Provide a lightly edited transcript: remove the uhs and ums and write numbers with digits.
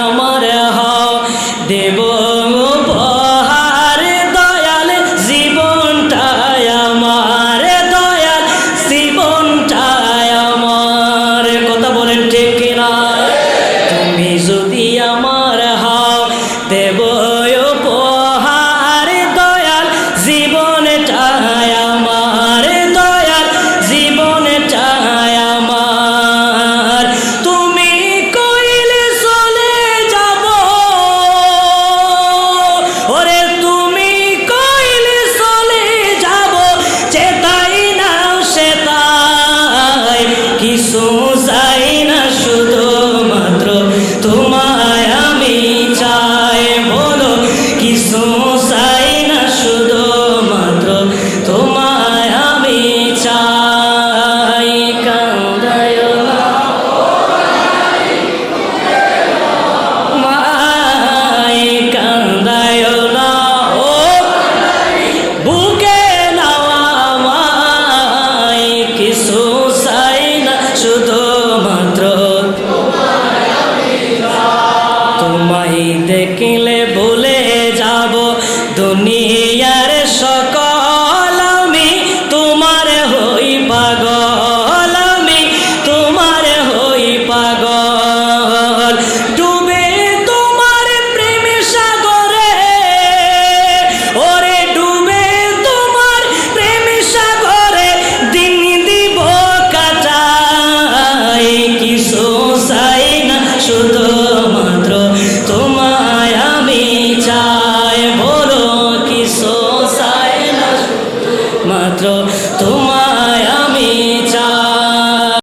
আমার হও দেব উপহার দয়াল জীবনটাই আমার, দয়াল জীবনটাই আমার। কথা বলেন ঠিক কিনা? তুমি যদি আমার হও দেব উপহার দয়াল জীবনটাই আমার, দয়াল জীবনটাই আমার। তুমি কইলে চলে যাব, ওরে তুমি কইলে চলে যাব, চেতাই না সেতাই কিছু চাই না, শুধুমাত্র তোমায় আমি চাই। বলো কিছু চাই না, শুধুমাত্র তোমায় আমি চাই। কান্দায় না মাই, কান্দায় না ও বুকে নাওয়া মাই, কিছু চাই না, শুধুমাত্র তোমায় দেখিল